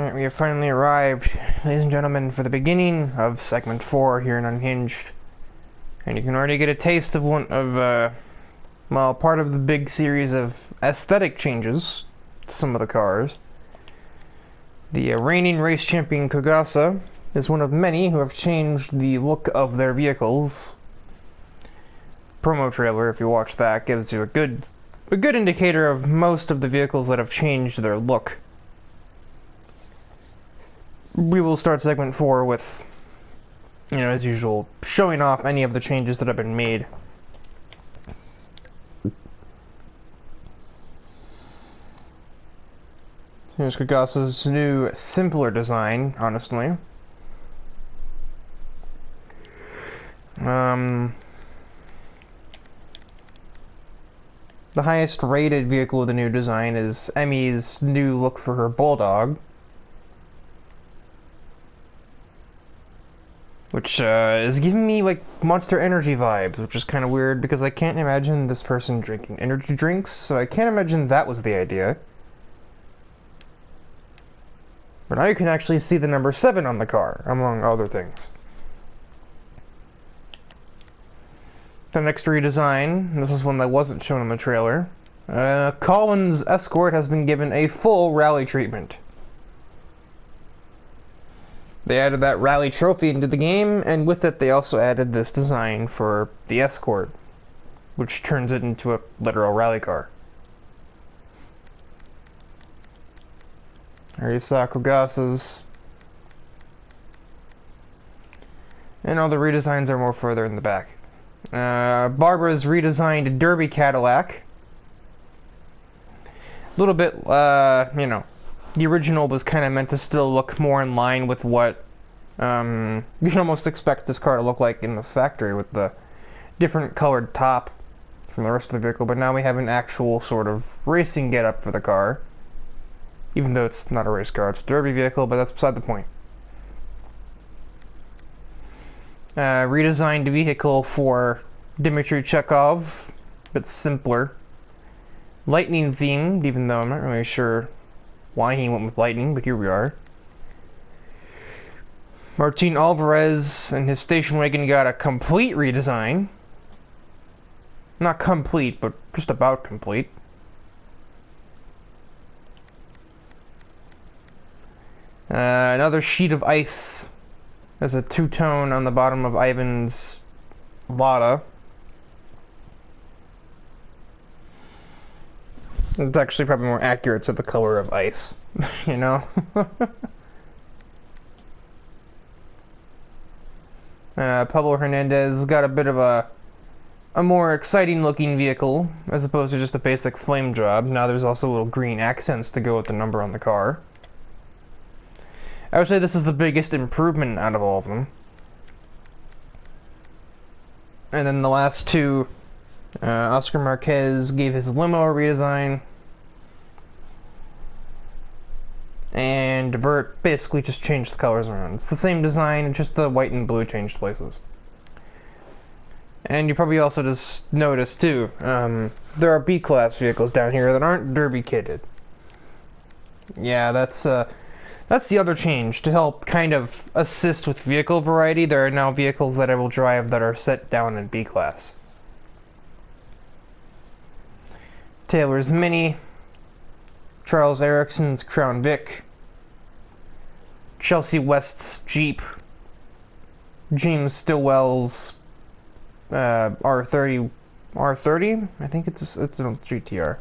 Alright, we have finally arrived, ladies and gentlemen, for the beginning of segment 4 here in Unhinged. And you can already get a taste of part of the big series of aesthetic changes to some of the cars. The reigning race champion Kogasa is one of many who have changed the look of their vehicles. Promo trailer, if you watch that, gives you a good indicator of most of the vehicles that have changed their look. We will start segment 4 with, as usual, showing off any of the changes that have been made. Here's Kagasa's new, simpler design, honestly. The highest rated vehicle of the new design is Emi's new look for her Bulldog, which is giving me like Monster Energy vibes, which is kind of weird because I can't imagine this person drinking energy drinks, so I can't imagine that was the idea. But now you can actually see the number 7 on the car, among other things. The next redesign, this is one that wasn't shown in the trailer. Colin's Escort has been given a full rally treatment. They added that rally trophy into the game, and with it they also added this design for the Escort, which turns it into a literal rally car. There you saw Kogasa's. And all the redesigns are more further in the back. Barbara's redesigned Derby Cadillac. A little bit, the original was kind of meant to still look more in line with what you can almost expect this car to look like in the factory, with the different colored top from the rest of the vehicle, but now we have an actual sort of racing getup for the car. Even though it's not a race car, it's a derby vehicle, but that's beside the point. Redesigned vehicle for Dmitry Chekhov, but simpler. Lightning themed, even though I'm not really sure why he went with lightning, but here we are. Martin Alvarez and his station wagon got a complete redesign. Not complete, but just about complete. Another sheet of ice. There's a two-tone on the bottom of Ivan's Lada. It's actually probably more accurate to the color of ice, Pablo Hernandez got a bit of a more exciting looking vehicle, as opposed to just a basic flame job. Now there's also little green accents to go with the number on the car. I would say this is the biggest improvement out of all of them. And then the last two, Oscar Marquez gave his limo a redesign. And Vert basically just changed the colors around. It's the same design, just the white and blue changed places. And you probably also just noticed too, there are B-class vehicles down here that aren't derby kitted. Yeah, that's the other change. To help kind of assist with vehicle variety, there are now vehicles that I will drive that are set down in B-class. Taylor's Mini, Charles Erickson's Crown Vic, Chelsea West's Jeep, James Stillwell's R30, I think it's an GTR.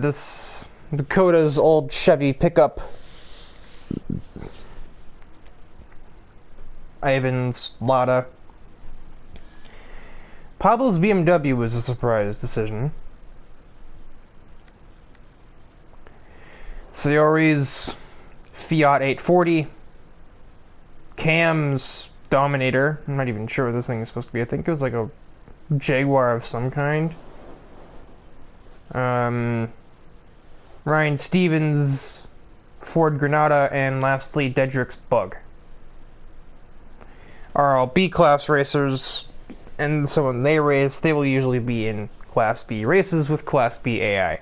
This Dakota's old Chevy pickup, Ivan's Lada. Pablo's BMW was a surprise decision. Sayori's Fiat 840. Cam's Dominator. I'm not even sure what this thing is supposed to be. I think it was like a Jaguar of some kind. Ryan Stevens' Ford Granada, and lastly Dedrick's Bug are all B-class racers, and so when they race, they will usually be in Class B races with Class B AI.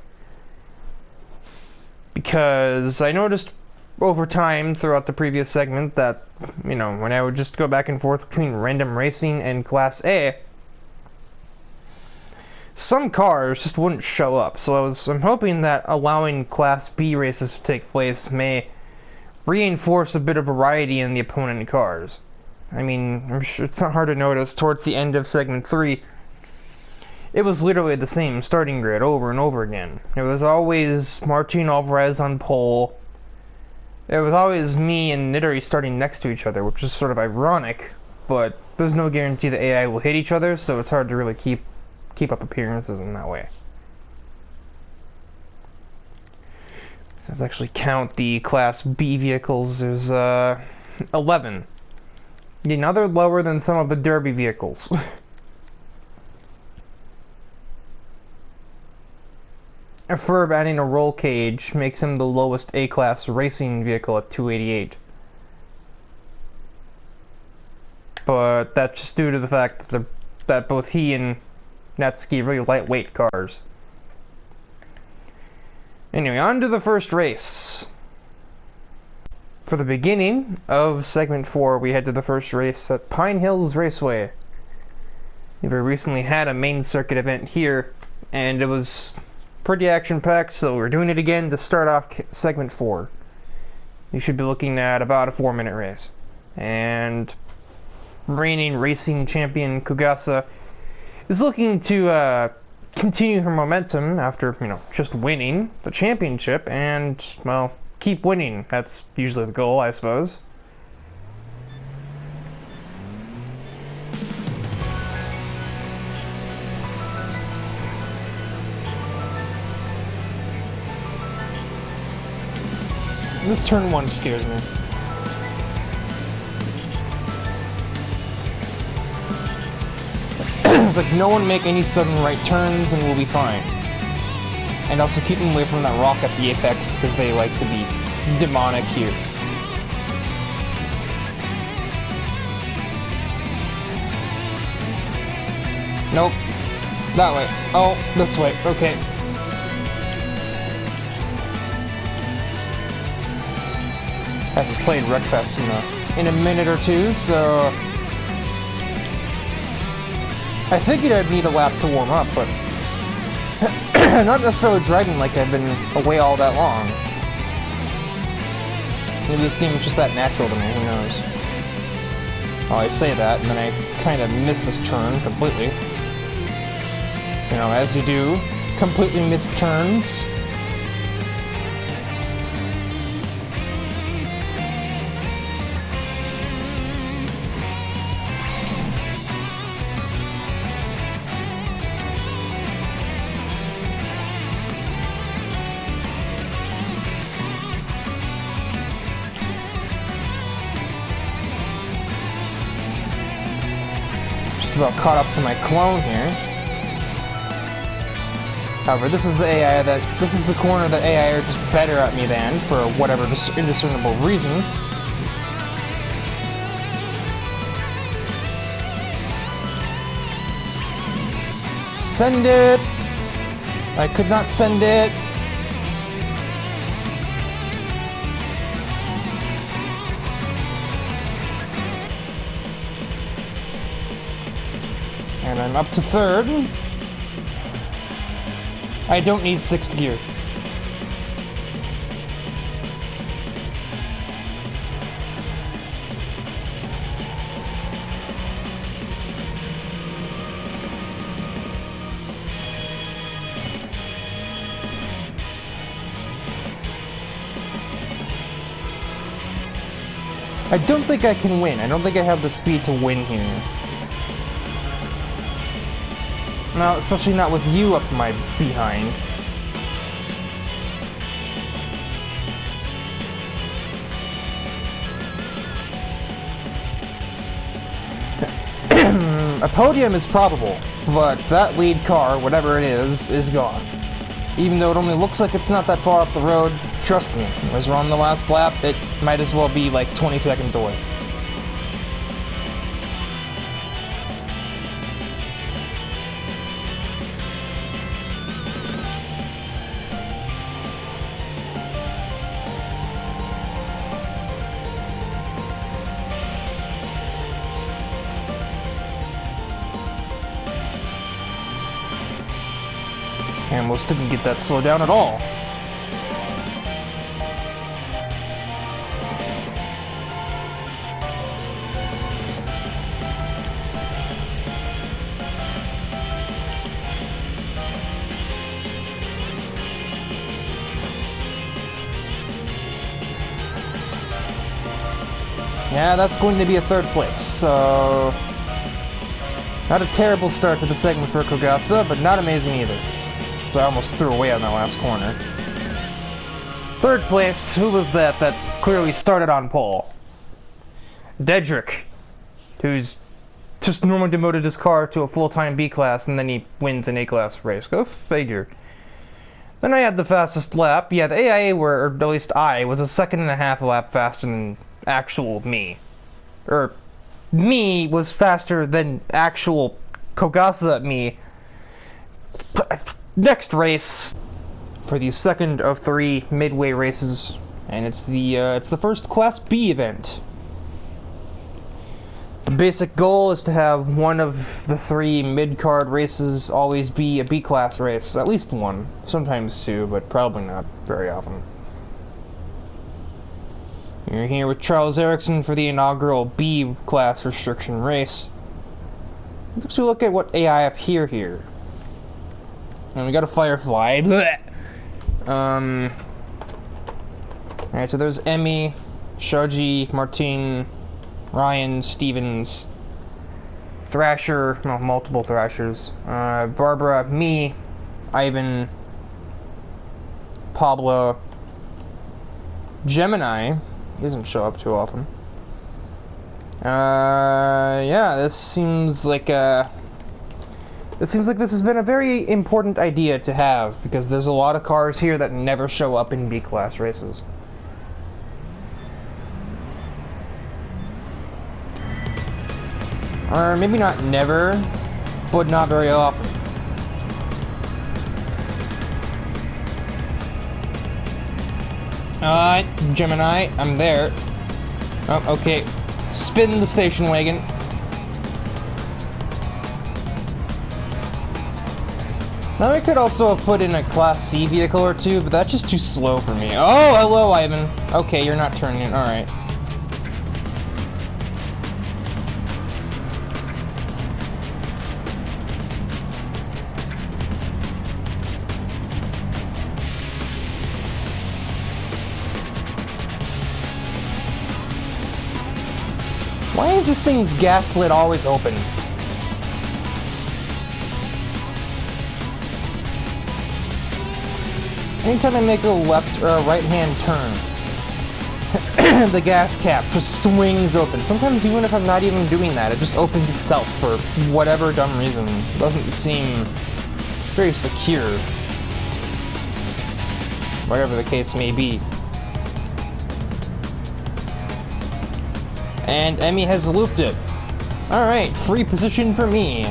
because I noticed over time throughout the previous segment that, you know, when I would just go back and forth between random racing and Class A, some cars just wouldn't show up. So I'm hoping that allowing Class B races to take place may reinforce a bit of variety in the opponent cars. I mean, I'm sure it's not hard to notice towards the end of segment 3, it was literally the same starting grid over and over again. It was always Martin Alvarez on pole. It was always me and Nidori starting next to each other, which is sort of ironic, but there's no guarantee the AI will hit each other, so it's hard to really keep up appearances in that way. Let's actually count the Class B vehicles. There's 11. Now they're lower than some of the Derby vehicles. Ferb adding a roll cage makes him the lowest A-class racing vehicle at 288. But that's just due to the fact that both he and Natsuki are really lightweight cars. Anyway, on to the first race. For the beginning of segment 4, we head to the first race at Pine Hills Raceway. We recently had a main circuit event here, and it was pretty action-packed, so we're doing it again to start off segment 4. You should be looking at about a 4-minute race. And reigning racing champion Kugasa is looking to continue her momentum after, you know, just winning the championship and, well, keep winning. That's usually the goal, I suppose. This turn 1 scares me. It's like, no one make any sudden right turns and we'll be fine. And also keep them away from that rock at the apex, because they like to be demonic here. Nope. That way. Oh, this way. Okay. I haven't played Wreckfest in a minute or two, so I figured I'd need a lap to warm up, but not necessarily driving like I've been away all that long. Maybe this game is just that natural to me, who knows. Oh, I say that, and then I kind of miss this turn completely. You know, as you do, completely miss turns. About caught up to my clone here. However, this is the corner that AI are just better at me than, for whatever indiscernible reason. Send it! I could not send it. And I'm up to 3rd. I don't need 6th gear. I don't think I can win. I don't think I have the speed to win here. No, especially not with you up my behind. A podium is probable, but that lead car, whatever it is gone. Even though it only looks like it's not that far up the road, trust me, as we're on the last lap, it might as well be like 20 seconds away. almost didn't get that slowed down at all. Yeah, that's going to be a third place, so... Not a terrible start to the segment for Kogasa, but not amazing either. So I almost threw away on that last corner. Third place, who was that clearly started on pole? Dedrick, who's just normally demoted his car to a full-time B-class, and then he wins an A-class race. Go figure. Then I had the fastest lap. Yeah, the AIA were, or at least I, was a second and a half lap faster than actual me. Or, me was faster than actual Kogasa me. Next race for the second of 3 midway races, and it's the first Class B event. The basic goal is to have one of the 3 mid-card races always be a B-class race. At least one. Sometimes 2, but probably not very often. You're here with Charles Erickson for the inaugural B-class restriction race. Let's look at what AI appear here. And we got a Firefly. Alright, so there's Emmy, Sharji, Martin, Ryan, Stevens, Thrasher, well, multiple Thrashers, Barbara, me, Ivan, Pablo, Gemini. He doesn't show up too often. Yeah, this seems like this has been a very important idea to have, because there's a lot of cars here that never show up in B-class races. Or maybe not never, but not very often. Gemini, I'm there. Oh, okay. Spin the station wagon. Now I could also have put in a Class C vehicle or 2, but that's just too slow for me. Oh, hello, Ivan. Okay, you're not turning in. Alright. Why is this thing's gas lid always open? Anytime I make a left or a right-hand turn, the gas cap just swings open. Sometimes even if I'm not even doing that, it just opens itself for whatever dumb reason. It doesn't seem very secure. Whatever the case may be. And Emmy has looped it. Alright, free position for me.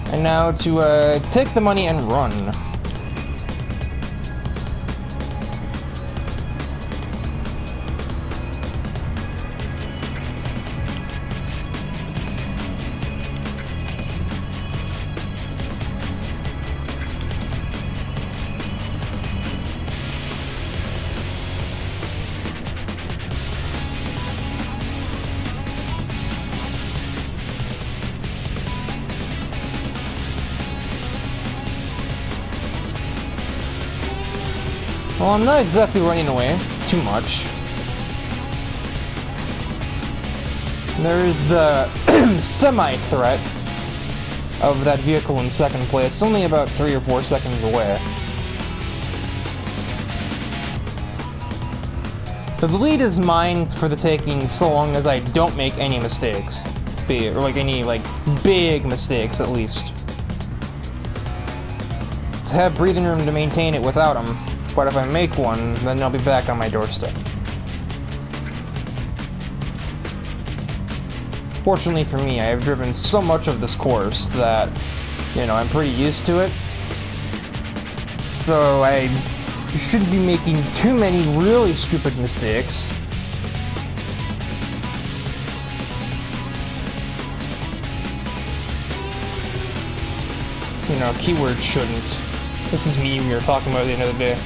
And now to take the money and run. Well, I'm not exactly running away too much. There's the semi-threat of that vehicle in second place, only about 3 or 4 seconds away. The lead is mine for the taking so long as I don't make any mistakes. Or like any, big mistakes at least. To have breathing room to maintain it without them. But if I make one, then I'll be back on my doorstep. Fortunately for me, I have driven so much of this course that, you know, I'm pretty used to it. So I shouldn't be making too many really stupid mistakes. you know, keywords shouldn't. This is me we were talking about at the end of the day.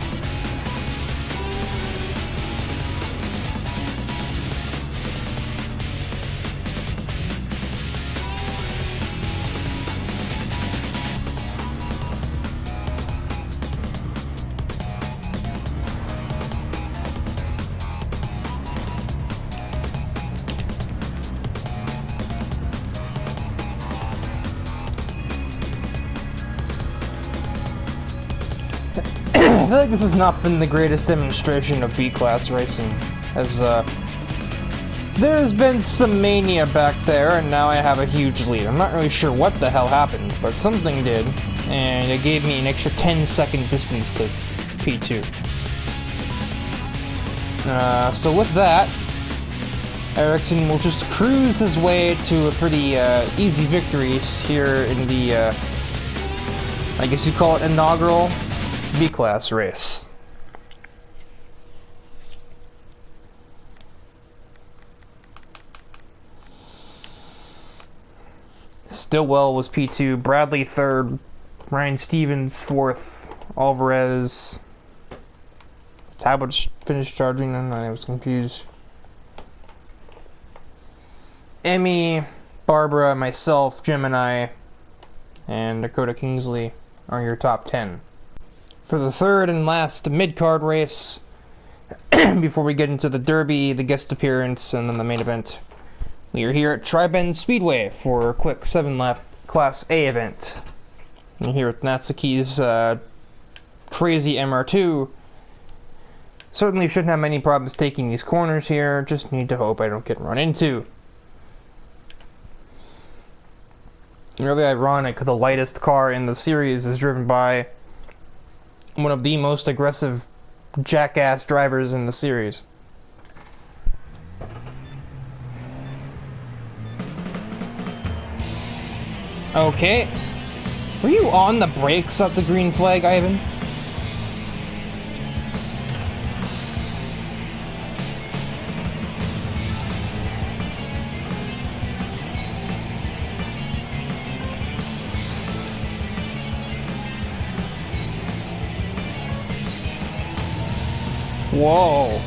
I feel like this has not been the greatest demonstration of B-class racing, as there's been some mania back there, and now I have a huge lead. I'm not really sure what the hell happened, but something did, and it gave me an extra 10-second distance to P2. So with that, Ericsson will just cruise his way to a pretty easy victory here in the, I guess you call it inaugural B-class race. Stillwell was P2, Bradley 3rd, Ryan Stevens 4th, Alvarez. Tablet finished charging, and I was confused. Emmy, Barbara, myself, Gemini, and Dakota Kingsley are your top 10. For the third and last mid-card race, before we get into the Derby, the guest appearance, and then the main event, we are here at Tri-Bend Speedway for a quick 7-lap Class A event. And here at Natsuki's crazy MR2. Certainly shouldn't have many problems taking these corners here, just need to hope I don't get run into. Really ironic, the lightest car in the series is driven by one of the most aggressive jackass drivers in the series. Okay. Were you on the brakes at the green flag, Ivan? Whoa.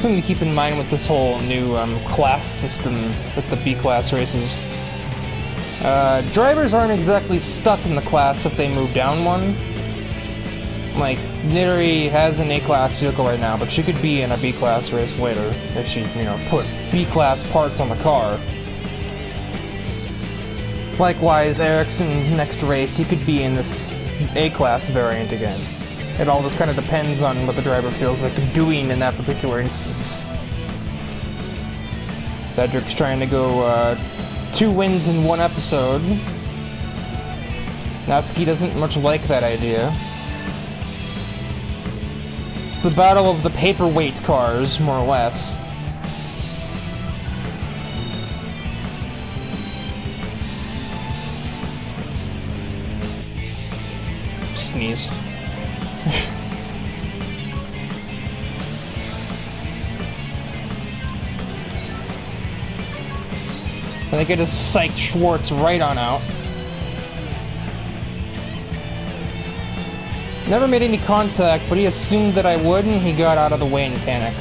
Something to keep in mind with this whole new class system with the B-class races. Drivers aren't exactly stuck in the class if they move down one. Like, Nittery has an A-class vehicle right now, but she could be in a B-class race later if she, you know, put B-class parts on the car. Likewise, Ericsson's next race, he could be in this A-class variant again. It all just kind of depends on what the driver feels like doing in that particular instance. Cedric's trying to go 2 wins in 1 episode. Natsuki doesn't much like that idea. It's the battle of the paperweight cars, more or less. Sneeze. I think I just psyched Schwartz right on out. Never made any contact, but he assumed that I would, and he got out of the way in panic.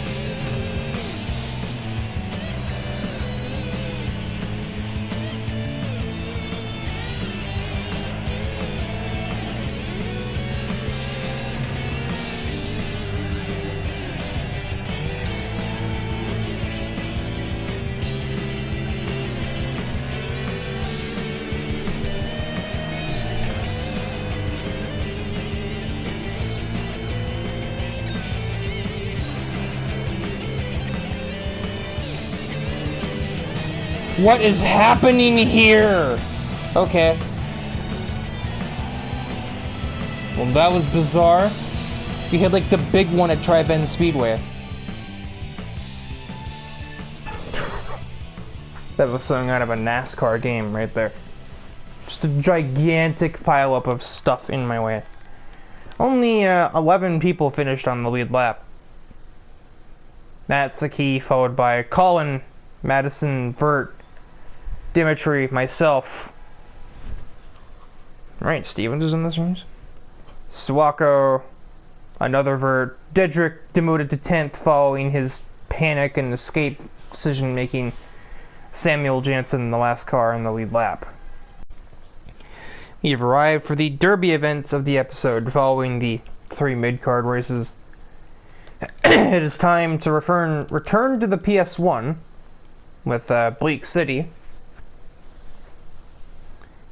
What is happening here? Okay. Well, that was bizarre. We had like the big one at Tri-Bend Speedway. That was something out of a NASCAR game right there. Just a gigantic pileup of stuff in my way. Only 11 people finished on the lead lap. That's the key, followed by Colin, Madison, Vert, Dimitri, myself. Right, Stevens is in this race. Suwako, another Vert. Dedrick demoted to 10th following his panic and escape decision making. Samuel Jansen, the last car in the lead lap. We have arrived for the Derby event of the episode following the 3 mid-card races. It is time to return to the PS1 with Bleak City.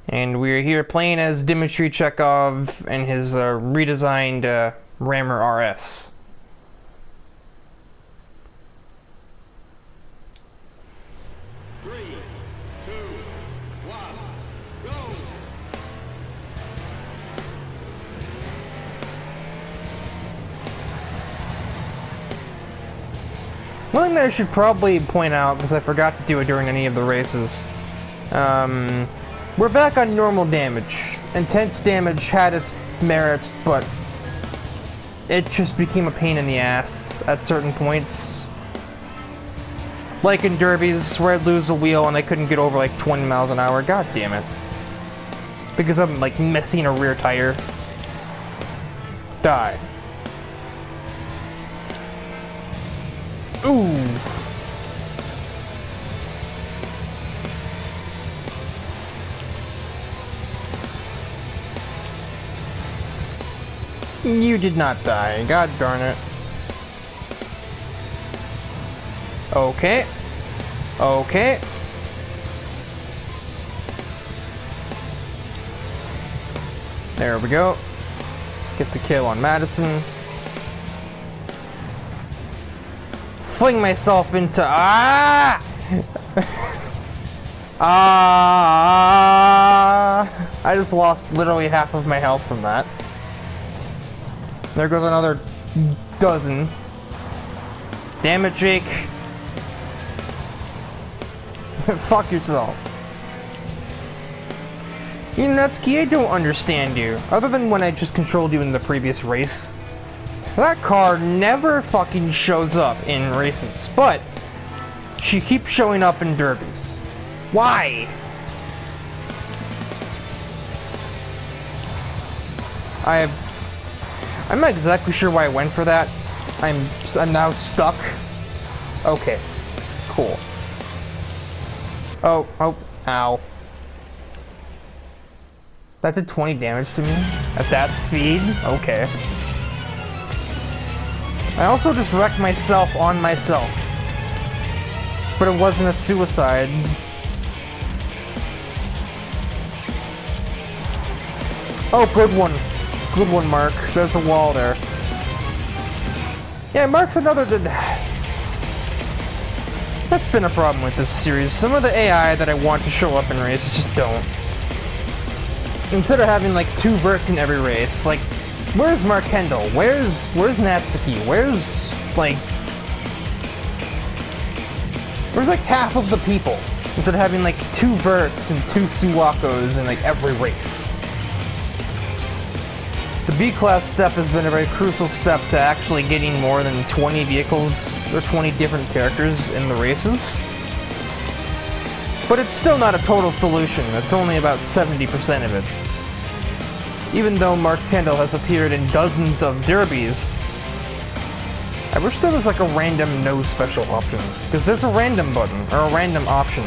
And we're here playing as Dmitry Chekhov and his redesigned Rammer RS. One thing that I should probably point out, because I forgot to do it during any of the races, we're back on normal damage. Intense damage had its merits, but it just became a pain in the ass at certain points. Like in derbies, where I'd lose a wheel and I couldn't get over like 20 miles an hour. God damn it. Because I'm like missing a rear tire. Die. Ooh. You did not die. God darn it. Okay. Okay. There we go. Get the kill on Madison. Fling myself into I just lost literally half of my health from that. There goes another dozen. Damn it, Jake. Fuck yourself. Unutski, I don't understand you. Other than when I just controlled you in the previous race. That car never fucking shows up in races, but she keeps showing up in derbies. Why? I'm not exactly sure why I went for that. I'm now stuck. Okay, cool. Oh, ow. That did 20 damage to me at that speed? Okay. I also just wrecked myself on myself. But it wasn't a suicide. Oh, good one. Good one, Mark. There's a wall there. Yeah, Mark's another... That's been a problem with this series. Some of the AI that I want to show up in races just don't. Instead of having like 2 verts in every race, like... Where's Mark Kendall? Where's Natsuki? Where's like half of the people? Instead of having like 2 verts and 2 Suwakos in like every race. The B-Class step has been a very crucial step to actually getting more than 20 vehicles or 20 different characters in the races. But it's still not a total solution. It's only about 70% of it. Even though Mark Kendall has appeared in dozens of derbies, I wish there was like a random no special option. Because there's a random button, or a random option.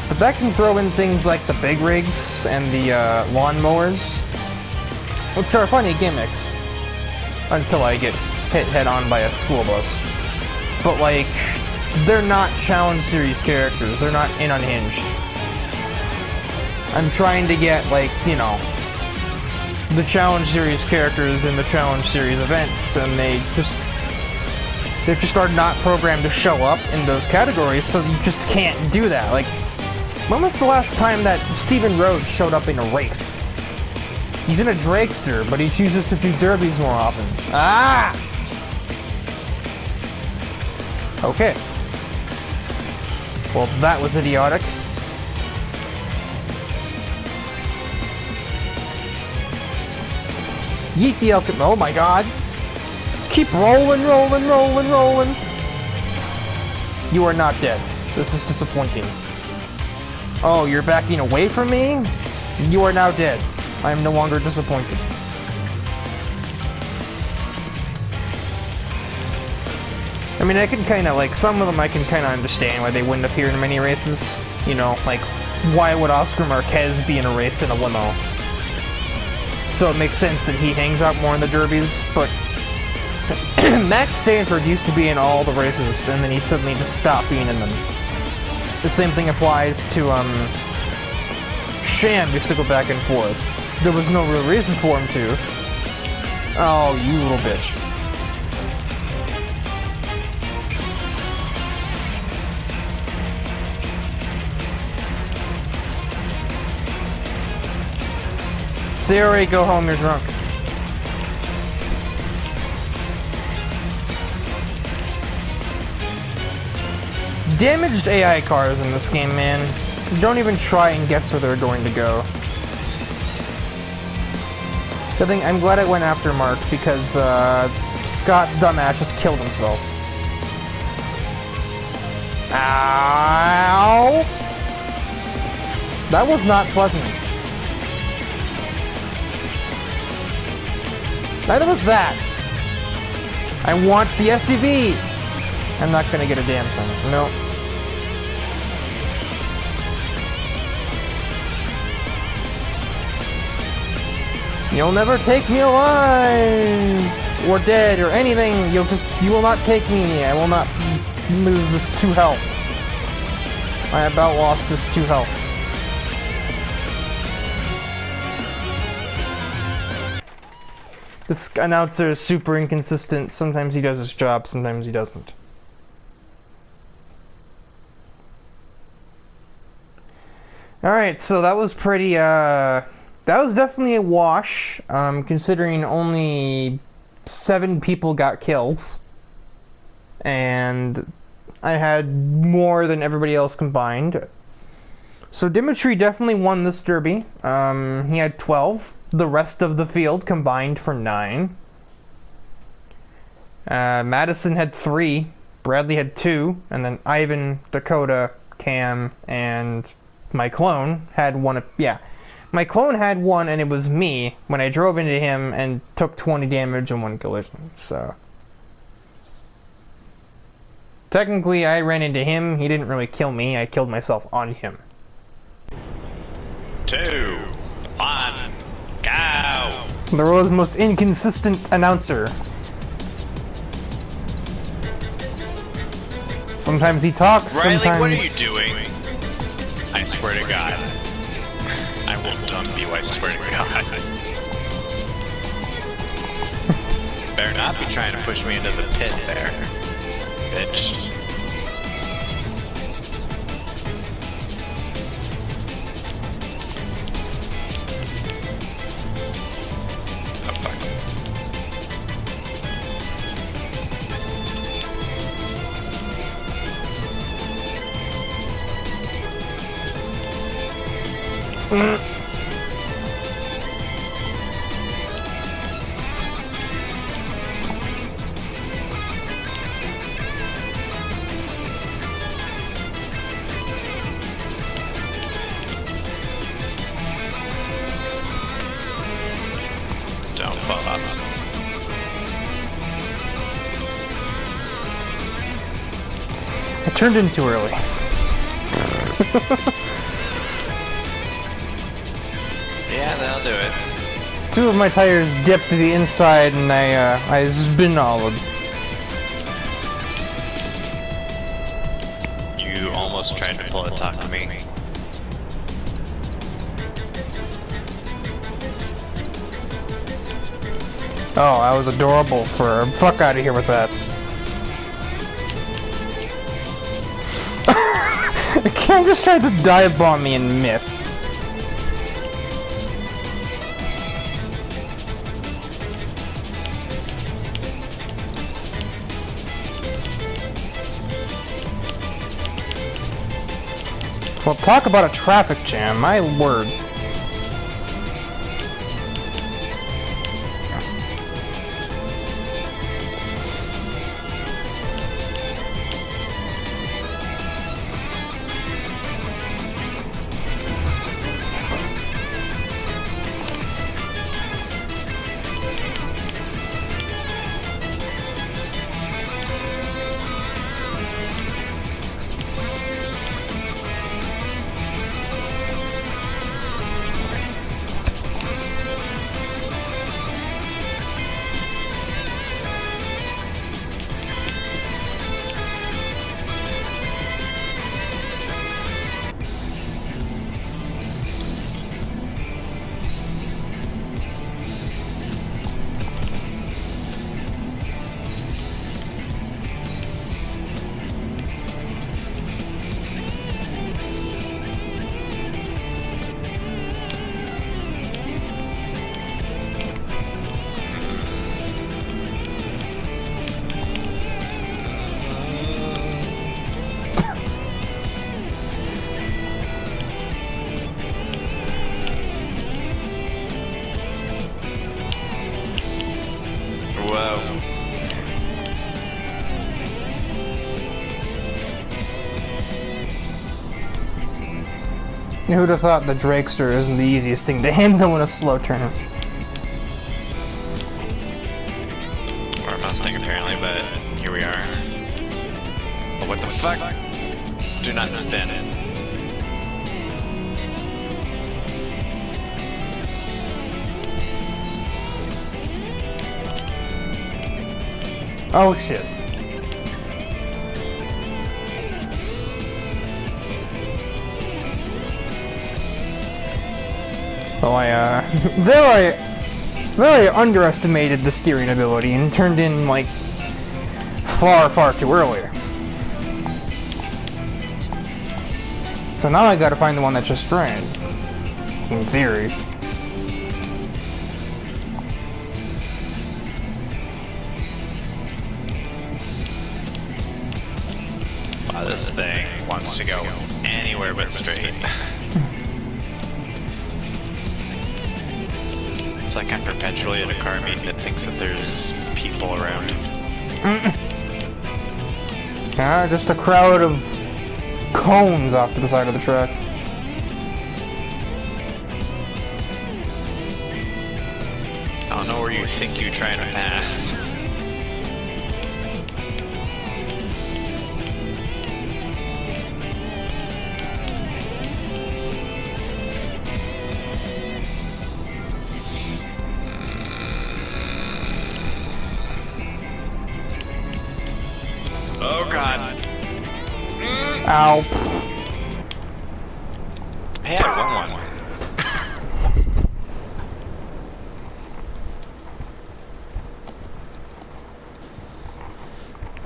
But that can throw in things like the big rigs and the lawnmowers, which are funny gimmicks, until I get hit head-on by a school bus. But like, they're not Challenge Series characters, they're not in Unhinged. I'm trying to get like, you know, the Challenge Series characters in the Challenge Series events, and they just are not programmed to show up in those categories, so you just can't do that. Like, when was the last time that Steven Rhodes showed up in a race? He's in a Drakester, but he chooses to do derbies more often. Ah! Okay. Well, that was idiotic. Yeet the alchemy. Oh my god. Keep rolling, rolling, rolling, rolling. You are not dead. This is disappointing. Oh, you're backing away from me? You are now dead. I am no longer disappointed. I mean, I can kind of, like, some of them I can kind of understand why they wouldn't appear in many races. You know, like, why would Oscar Marquez be in a race in a limo? So it makes sense that he hangs out more in the derbies, but Max Stanford used to be in all the races, and then he suddenly just stopped being in them. The same thing applies to, Sham used to go back and forth. There was no real reason for him to. Oh, you little bitch. Siri, go home, you're drunk. Damaged AI cars in this game, man. Don't even try and guess where they're going to go. I'm glad I went after Mark, because Scott's dumbass just killed himself. Ow! That was not pleasant. Neither was that. I want the SUV. I'm not gonna get a damn thing. No. You'll never take me alive, or dead, or anything. You will not take me. I will not lose this 2 health. I about lost this 2 health. This announcer is super inconsistent. Sometimes he does his job, sometimes he doesn't. Alright, so that was pretty, that was definitely a wash, considering only 7 people got kills. And I had more than everybody else combined. So Dimitri definitely won this derby. He had 12. The rest of the field combined for 9. Madison had 3. Bradley had 2. And then Ivan, Dakota, Cam, and my clone had 1. Yeah. My clone had 1, and it was me when I drove into him and took 20 damage in 1 collision. So technically, I ran into him. He didn't really kill me. I killed myself on him. 2, 1, go! The world's most inconsistent announcer. Sometimes he talks, Riley, sometimes... what are you doing? I swear to God. I will dump you, I swear to God. Better not be trying to push me into the pit there, bitch. Oh, fuck. Don't fall off. I turned in too early. Yeah, that'll do it. 2 of my tires dipped to the inside and I spin olive. You almost tried to pull a talk to me. Oh, that was adorable for... Fuck out of here with that. Cam just tried to dive bomb me and missed. Well, talk about a traffic jam, my word. Who'd have thought the Drakester isn't the easiest thing to handle in a slow turn? Or a Mustang apparently, but here we are. But what the fuck? Do not spin. Oh shit. Well, there I underestimated the steering ability and turned in, like, far too early. So now I gotta find the one that just strains. In theory. Wow, this thing wants to go anywhere but straight. It's like I'm perpetually at a car meet that thinks that there's people around. Ah, just a crowd of cones off to the side of the track. I don't know where you think you're trying to pass. Oh god. Ow. Hey, I won one.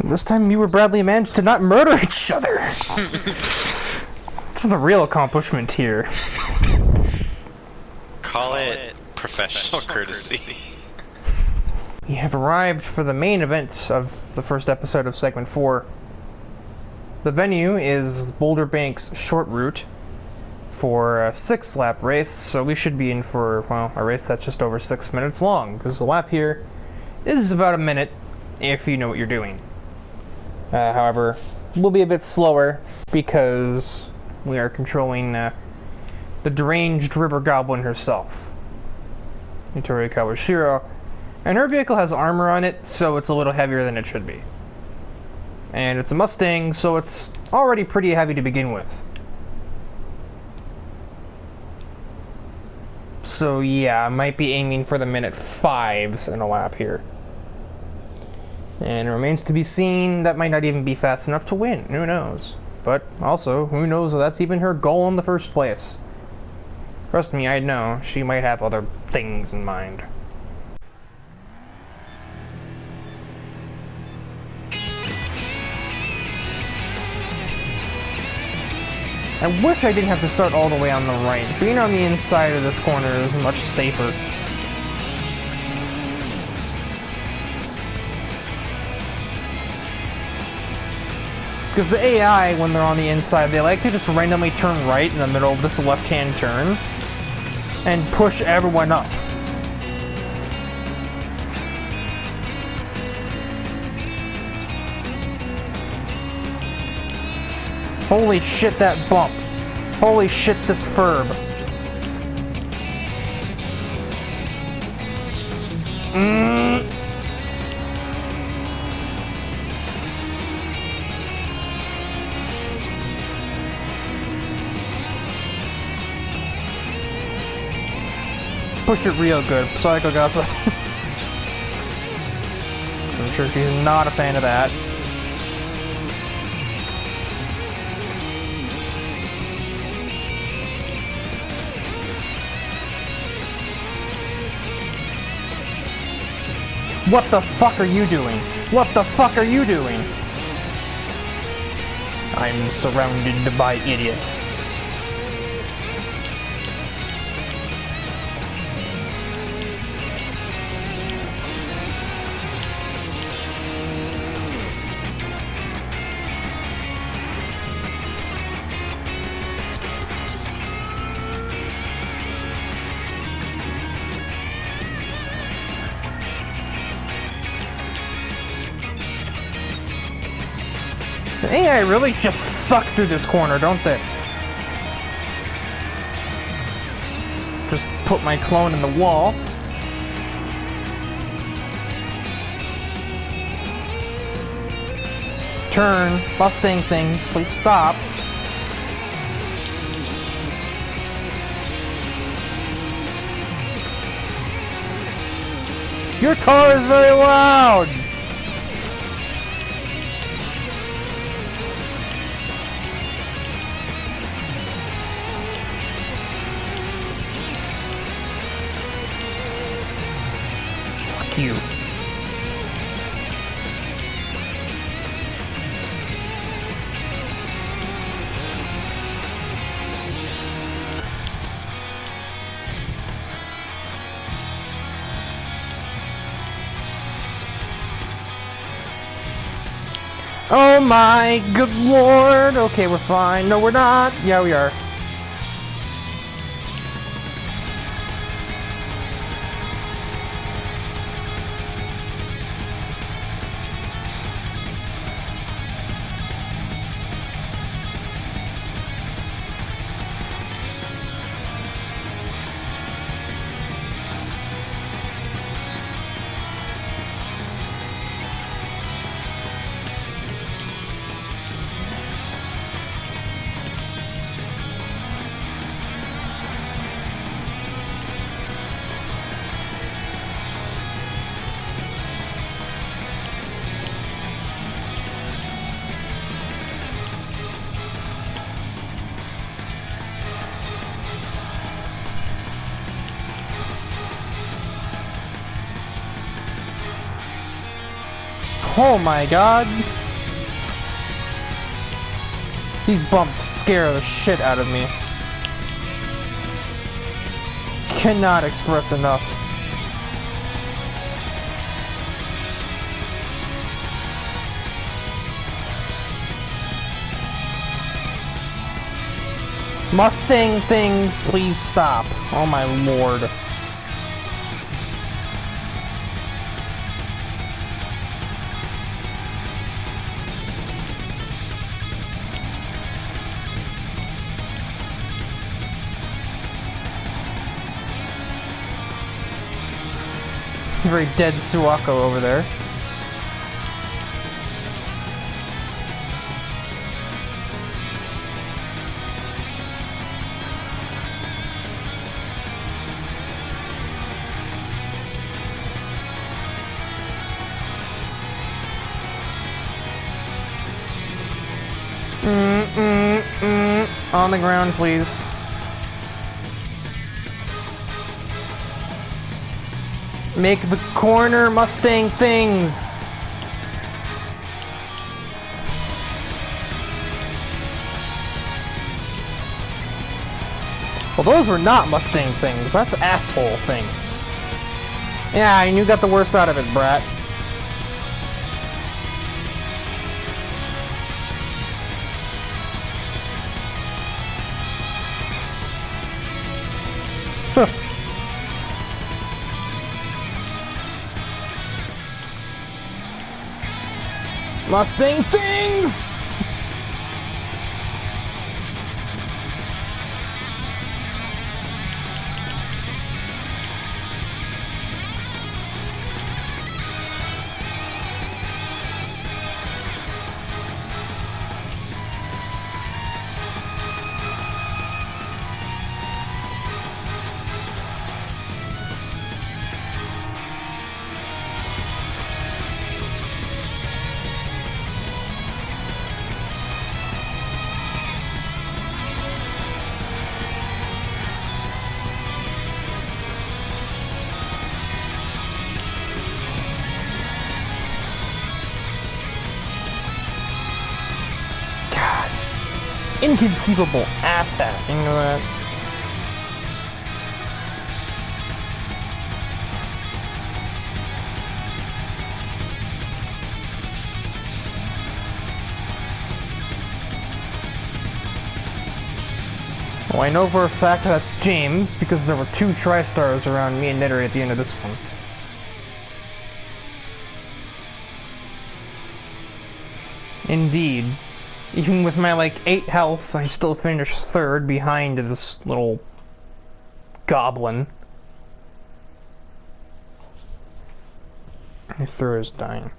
This time you or Bradley managed to not murder each other. That's the real accomplishment here. Call it professional courtesy. We have arrived for the main event of the first episode of Segment 4. The venue is Boulder Bank's short route for a 6-lap race, so we should be in for, well, a race that's just over 6 minutes long, because the lap here is about a minute if you know what you're doing. However, we'll be a bit slower because we are controlling the deranged river goblin herself, Itori Kawashiro, and her vehicle has armor on it, so it's a little heavier than it should be. And it's a Mustang, so it's already pretty heavy to begin with. So yeah, I might be aiming for the minute 5s in a lap here. And it remains to be seen, that might not even be fast enough to win, who knows. But also, who knows if that's even her goal in the first place. Trust me, I know, she might have other things in mind. I wish I didn't have to start all the way on the right. Being on the inside of this corner is much safer. Because the AI, when they're on the inside, they like to just randomly turn right in the middle of this left-hand turn and push everyone up. Holy shit, that bump. Holy shit, this furb. Push it real good, Psycho Gasa. I'm sure he's not a fan of that. What the fuck are you doing? What the fuck are you doing? I'm surrounded by idiots. The AI really just suck through this corner, don't they? just put my clone in the wall. Turn, Mustang things, please stop. Your car is very loud! Fuck you. Oh my good lord! Okay, we're fine. No, we're not. Yeah, we are. Oh my god! These bumps scare the shit out of me. Cannot express enough. Mustang things, please stop. Oh my lord. Very dead Suwako over there. On the ground, please. Make the corner, Mustang things! Well, those were not Mustang things. That's asshole things. Yeah, and you got the worst out of it, brat. Huh. Mustang things! Inconceivable asshat, you know that? Well, I know for a fact that's James, because there were 2 tri-stars around me and Nidder at the end of this one. Indeed. Even with my, like, 8 health, I still finished 3rd behind this little goblin. He threw his dying.